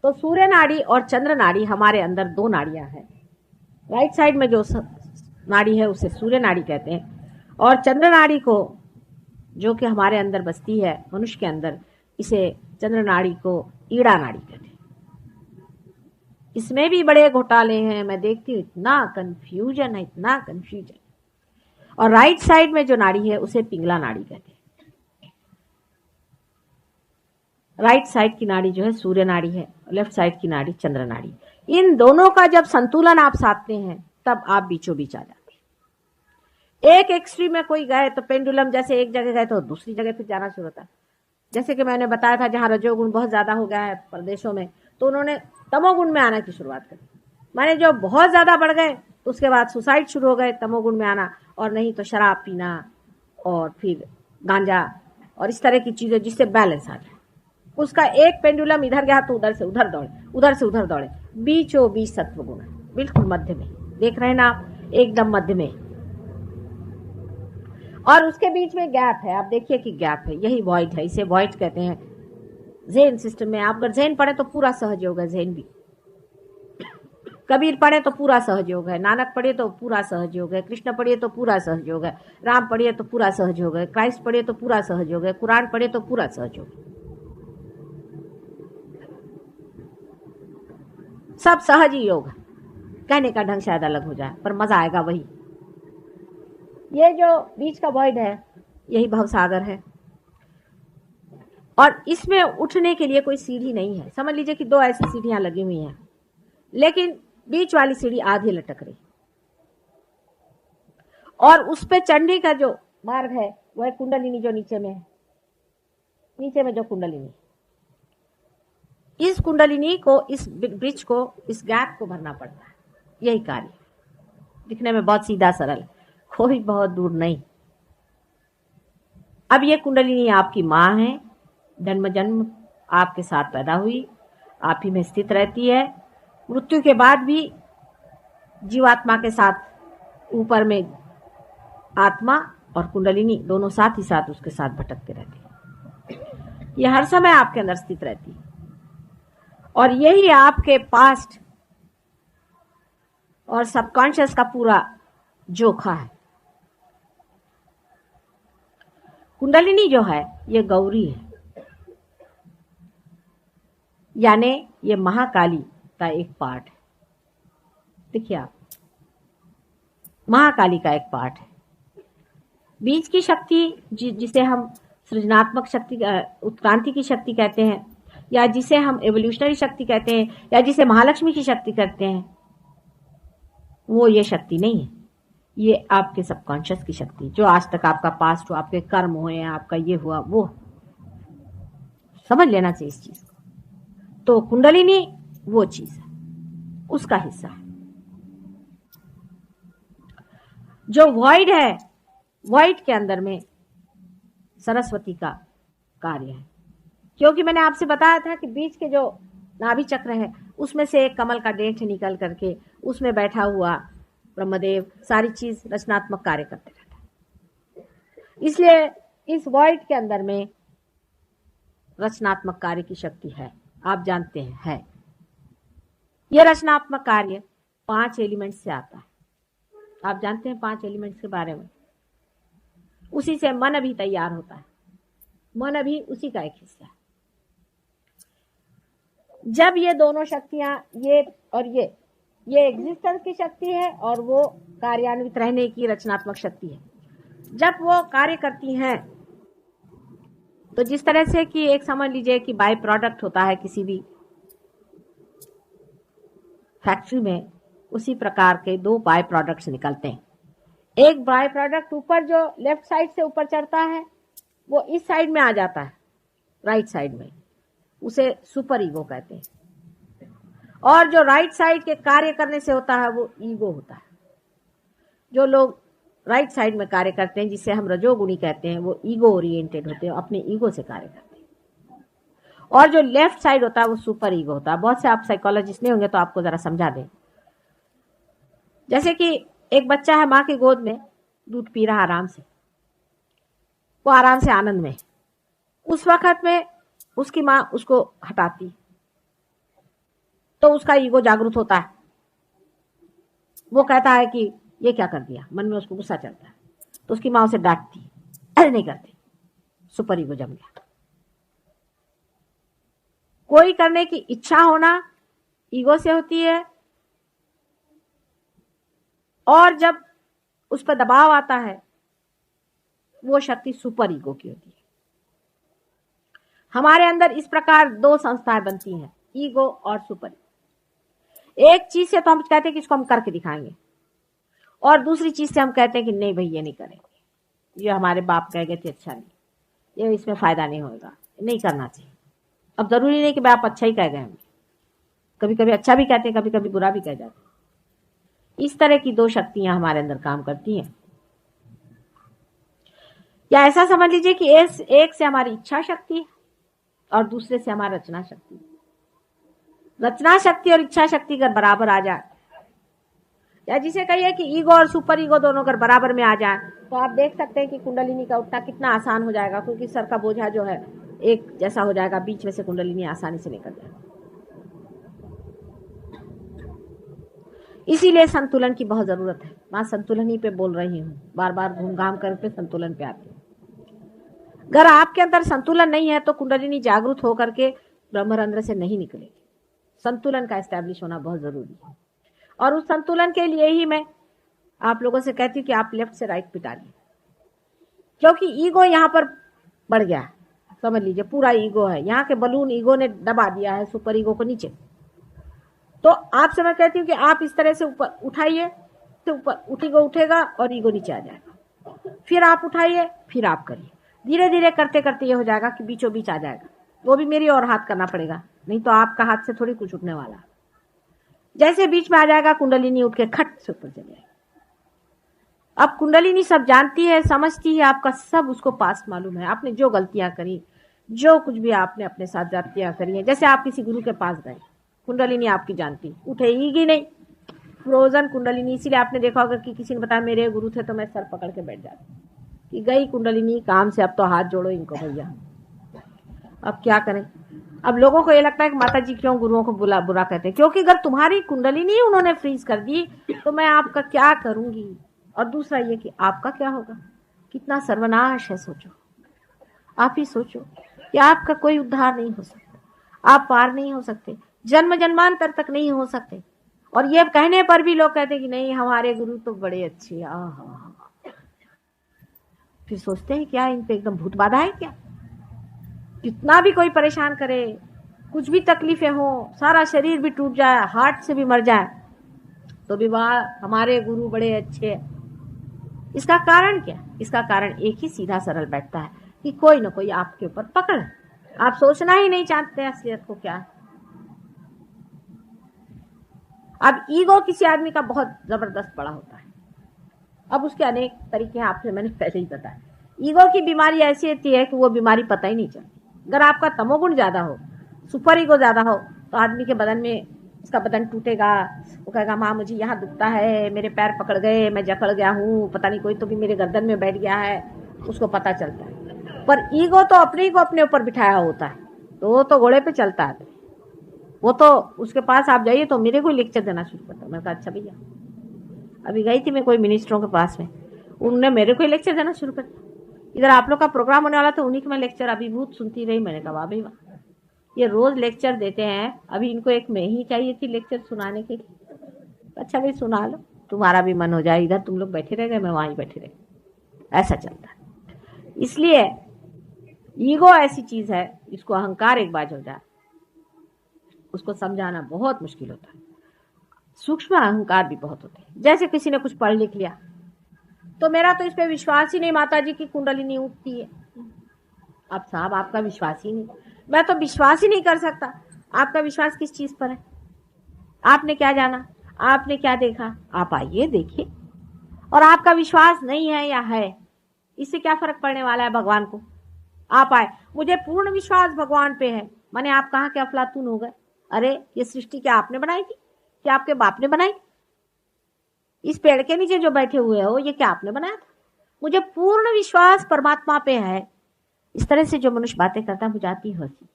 तो सूर्य नाड़ी और चंद्र नाड़ी हमारे अंदर दो नाड़ियां हैं। राइट साइड में जो नाड़ी है उसे सूर्य नाड़ी कहते हैं, और चंद्र नाड़ी को जो कि हमारे अंदर बसती है मनुष्य के अंदर, इसे चंद्र नाड़ी को ईड़ा नाड़ी कहते हैं। इसमें भी बड़े घोटाले हैं, मैं देखती हूँ इतना कंफ्यूजन है, इतना कंफ्यूजन। और राइट साइड में जो नाड़ी है उसे पिंगला नाड़ी कहते हैं। राइट साइड की नाड़ी जो है सूर्य नाड़ी है, लेफ्ट साइड की नाड़ी चंद्र नाड़ी। इन दोनों का जब संतुलन आप साधते हैं तब आप बीचों बीच आ जाते हैं। एक एक्सट्रीम में कोई गए तो पेंडुलम जैसे एक जगह गए तो दूसरी जगह फिर जाना शुरू होता है। जैसे कि मैंने बताया था, जहां रजोगुण बहुत ज्यादा हो गया है प्रदेशों में, तो उन्होंने तमोगुण में आने की शुरुआत करी। माने जो बहुत ज्यादा बढ़ गए तो उसके बाद सुसाइड शुरू हो गए, तमोगुण में आना, और नहीं तो शराब पीना और फिर गांजा और इस तरह की चीजें जिससे बैलेंस आ जाए। उसका एक पेंडुलम इधर गया तो उधर से उधर दौड़े, उधर से उधर दौड़े, बीचों बीच सत्वगुण है, बिल्कुल मध्य में। देख रहे हैं ना आप, एकदम मध्य में। और उसके बीच में गैप है, आप देखिए कि गैप है, यही वॉइड है, इसे वॉइड कहते हैं। ज़ेन सिस्टम में आप अगर ज़ेन पढ़े तो पूरा सहयोग है, ज़ेन भी। कबीर पढ़े तो पूरा सहयोग है, नानक पढ़े तो पूरा सहयोग है, कृष्ण पढ़िए तो पूरा सहयोग है, राम पढ़िए तो पूरा सहयोग है, क्राइस्ट पढ़िए तो पूरा सहयोग है, कुरान पढ़े तो पूरा सहयोग है। सब सहज ही योग है। कहने का ढंग शायद अलग हो जाए पर मजा आएगा वही। ये जो बीच का वॉइड है यही भवसागर है, और इसमें उठने के लिए कोई सीढ़ी नहीं है। समझ लीजिए कि दो ऐसी सीढ़ियां लगी हुई हैं, लेकिन बीच वाली सीढ़ी आधी लटक रही, और उस पे चढ़ने का जो मार्ग है वो है कुंडलिनी, जो नीचे में है। नीचे में जो कुंडलिनी, इस कुंडलिनी को, इस ब्रिज को, इस गैप को भरना पड़ता है। यही कार्य दिखने में बहुत सीधा सरल, कोई बहुत दूर नहीं। अब ये कुंडलिनी आपकी माँ है, जन्म जन्म आपके साथ पैदा हुई, आप ही में स्थित रहती है। मृत्यु के बाद भी जीवात्मा के साथ ऊपर में आत्मा और कुंडलिनी दोनों साथ ही साथ उसके साथ भटकते रहते हैं। ये हर समय आपके अंदर स्थित रहती है, और यही आपके पास्ट और सबकॉन्शियस का पूरा जोखा है। कुंडलिनी जो है ये गौरी है, यानी ये महाकाली का एक पार्ट है। देखिए आप, महाकाली का एक पार्ट है। बीज की शक्ति जिसे हम सृजनात्मक शक्ति, उत्क्रांति की शक्ति कहते हैं, या जिसे हम एवोल्यूशनरी शक्ति कहते हैं, या जिसे महालक्ष्मी की शक्ति कहते हैं, वो ये शक्ति नहीं है। ये आपके सबकॉन्शियस की शक्ति, जो आज तक आपका पास्ट हुआ, आपके कर्म हुए, आपका ये हुआ, वो समझ लेना चाहिए इस चीज को। तो कुंडलिनी वो चीज है, उसका हिस्सा है। जो वॉइड है, वॉइड के अंदर में सरस्वती का कार्य है, क्योंकि मैंने आपसे बताया था कि बीच के जो नाभि चक्र है उसमें से एक कमल का डेंट निकल करके उसमें बैठा हुआ ब्रह्मदेव सारी चीज रचनात्मक कार्य करते रहता है। इसलिए इस वॉइड के अंदर में रचनात्मक कार्य की शक्ति है, आप जानते हैं है। यह रचनात्मक कार्य 5 एलिमेंट्स से आता है। आप जानते हैं 5 एलिमेंट्स के बारे में। उसी से मन भी तैयार होता है, मन भी उसी का एक हिस्सा है। जब ये दोनों शक्तियां, ये और ये एग्जिस्टेंस की शक्ति है और वो कार्यान्वित रहने की रचनात्मक शक्ति है। जब वो कार्य करती हैं तो जिस तरह से कि एक समझ लीजिए कि बाय प्रोडक्ट होता है किसी भी फैक्ट्री में, उसी प्रकार के 2 बाय प्रोडक्ट्स निकलते हैं। एक बाय प्रोडक्ट ऊपर जो लेफ्ट साइड से ऊपर चढ़ता है वो इस साइड में आ जाता है, राइट साइड में, उसे सुपर ईगो कहते हैं। और जो राइट साइड के कार्य करने से होता है वो ईगो होता है। जो लोग राइट साइड में कार्य करते हैं, जिसे हम रजोगुणी कहते हैं, वो ईगो ओरिएंटेड होते हैं, अपने ईगो से कार्य करते हैं। और जो लेफ्ट साइड होता है वो सुपर ईगो होता है। बहुत से आप साइकोलॉजिस्ट नहीं होंगे तो आपको जरा समझा दें। जैसे कि एक बच्चा है, माँ की गोद में दूध पी रहा आराम से, वो आराम से आनंद में, उस वक्त में उसकी माँ उसको हटाती, तो उसका ईगो जागृत होता है। वो कहता है कि ये क्या कर दिया, मन में उसको गुस्सा चलता है, तो उसकी माँ उसे डांटती, अरे नहीं करती, सुपर ईगो जम गया। कोई करने की इच्छा होना ईगो से होती है, और जब उस पर दबाव आता है वो शक्ति सुपर ईगो की होती है। हमारे अंदर इस प्रकार दो संस्थाएं बनती हैं, ईगो और सुपर ईगो। एक चीज से तो हम कहते हैं कि इसको हम करके दिखाएंगे, और दूसरी चीज से हम कहते हैं कि नहीं भाई ये नहीं करेंगे, ये हमारे बाप कह गए थे अच्छा नहीं, ये इसमें फायदा नहीं होगा, नहीं करना चाहिए। अब जरूरी नहीं कि बाप अच्छा ही कह गए होंगे, कभी कभी अच्छा भी कहते हैं, कभी कभी बुरा भी कह जाते हैं। इस तरह की दो शक्तियां हमारे अंदर काम करती हैं। या ऐसा समझ लीजिए कि एक से हमारी इच्छा शक्ति है और दूसरे से हमारी रचना शक्ति। रचना शक्ति और इच्छा शक्ति अगर बराबर आ जाए, या जिसे कहिए कि ईगो और सुपर ईगो दोनों अगर बराबर में आ जाए, तो आप देख सकते हैं कि कुंडलिनी का उठना कितना आसान हो जाएगा, क्योंकि सर का बोझा जो है एक जैसा हो जाएगा, बीच में से कुंडलिनी आसानी से निकल जाएगी। इसीलिए संतुलन की बहुत जरूरत है। मैं संतुलन ही पे बोल रही हूँ, बार बार घूम घाम करके संतुलन पे आती हूँ। अगर आपके अंदर संतुलन नहीं है तो कुंडलिनी जागृत होकर के ब्रह्मरंध्र से नहीं निकलेगी। संतुलन का एस्टैब्लिश होना बहुत जरूरी है, और उस संतुलन के लिए ही मैं आप लोगों से कहती हूँ कि आप लेफ्ट से राइट पिटाइए, क्योंकि ईगो यहाँ पर बढ़ गया है। समझ लीजिए पूरा ईगो है, यहाँ के बलून ईगो ने दबा दिया है सुपर ईगो को नीचे। तो आपसे मैं कहती हूँ कि आप इस तरह से ऊपर उठाइए, तो ऊपर ईगो उठेगा और ईगो नीचे आ जाएगा। फिर आप उठाइए, फिर आप करिए, धीरे धीरे करते करते ये हो जाएगा कि बीचों बीच आ जाएगा। वो भी मेरी और हाथ करना पड़ेगा, नहीं तो आपका हाथ से थोड़ी कुछ उठने वाला। जैसे बीच में आ जाएगा, कुंडलिनी उठ के खट से ऊपर चले जाएगी। अब कुंडलिनी सब जानती है, समझती है, आपका सब उसको पास मालूम है। आपने जो गलतियां करी, जो कुछ भी आपने अपने साथ जातियां करी है, जैसे आप किसी गुरु के पास गए, कुंडलिनी आपकी जानती, उठेगी नहीं, फ्रोजन कुंडलिनी। इसीलिए आपने देखा होगा कि किसी ने बताया मेरे गुरु थे तो मैं सर पकड़ के बैठ जाती कि गई कुंडलिनी काम से, अब तो हाथ जोड़ो इनको भैया। अब क्या करें? अब लोगों को ये लगता है कि माता जी क्यों गुरुओं को बुरा कहते हैं, क्योंकि अगर तुम्हारी कुंडलिनी उन्होंने फ्रीज कर दी तो मैं आपका क्या करूंगी। और दूसरा ये कि आपका क्या होगा, कितना सर्वनाश है। सोचो, आप ही सोचो कि आपका कोई उद्धार नहीं हो सकता, आप पार नहीं हो सकते, जन्म जन्मांतर तक नहीं हो सकते। और ये कहने पर भी लोग कहते हैं कि नहीं हमारे गुरु तो बड़े अच्छे। फिर सोचते हैं क्या इन पे एकदम भूत बाधा है क्या? कितना भी कोई परेशान करे, कुछ भी तकलीफें हो, सारा शरीर भी टूट जाए, हार्ट से भी मर जाए, तो भी वाह हमारे गुरु बड़े अच्छे। इसका कारण क्या? इसका कारण एक ही सीधा सरल बैठता है कि कोई ना कोई आपके ऊपर पकड़ है। आप सोचना ही नहीं चाहते असलियत को क्या है। अब ईगो किसी आदमी का बहुत जबरदस्त बड़ा होता है। अब उसके अनेक तरीके हैं, आपसे मैंने पहले ही बताया। ईगो की बीमारी ऐसी होती है कि वो बीमारी पता ही नहीं चलती। अगर आपका तमोगुण ज्यादा हो, सुपर ईगो ज्यादा हो, तो आदमी के बदन में, उसका बदन टूटेगा, वो कहेगा माँ मुझे यहाँ दुखता है, मेरे पैर पकड़ गए, मैं जकड़ गया हूँ, पता नहीं कोई तो भी मेरे गर्दन में बैठ गया है, उसको पता चलता है। पर ईगो तो अपने ही को अपने ऊपर बिठाया होता है, तो वो तो घोड़े पे चलता है। वो तो उसके पास आप जाइए तो मेरे को लेक्चर देना शुरू करता है। मैं कहा अच्छा भैया, अभी गई थी मैं कोई मिनिस्टरों के पास में, उन्होंने मेरे को लेक्चर देना शुरू कर दिया। इधर आप लोग का प्रोग्राम होने वाला था, उन्हीं का मैं लेक्चर अभिभूत सुनती रही। मैंने कहा वाह भाई वाह, ये रोज लेक्चर देते हैं, अभी इनको एक मैं ही चाहिए थी लेक्चर सुनाने के लिए। अच्छा भाई सुना लो, तुम्हारा भी मन हो जाए, इधर तुम लोग बैठे रह गए, मैं वहीं बैठे रह, ऐसा चलता है। इसलिए ईगो ऐसी चीज है, इसको अहंकार एक बार हो जाए, उसको समझाना बहुत मुश्किल होता है। सूक्ष्म अहंकार भी बहुत होते हैं। जैसे किसी ने कुछ पढ़ लिख लिया, तो मेरा तो इस पे विश्वास ही नहीं माता जी की कुंडलिनी उठती है। अब साहब आपका विश्वास ही नहीं, मैं तो विश्वास ही नहीं कर सकता। आपका विश्वास किस चीज पर है? आपने क्या जाना, आपने क्या देखा? आप आइए देखिए। और आपका विश्वास नहीं है या है, इससे क्या फर्क पड़ने वाला है भगवान को? आप आए, मुझे पूर्ण विश्वास भगवान पे है। माने आप कहाँ के अफलातून हो गए? अरे ये सृष्टि क्या आपने बनाई थी? क्या आपके बाप ने बनाई? इस पेड़ के नीचे जो बैठे हुए हो, ये क्या आपने बनाया था? मुझे पूर्ण विश्वास परमात्मा पे है। इस तरह से जो मनुष्य बातें करता है, मुझे आती है हंसी।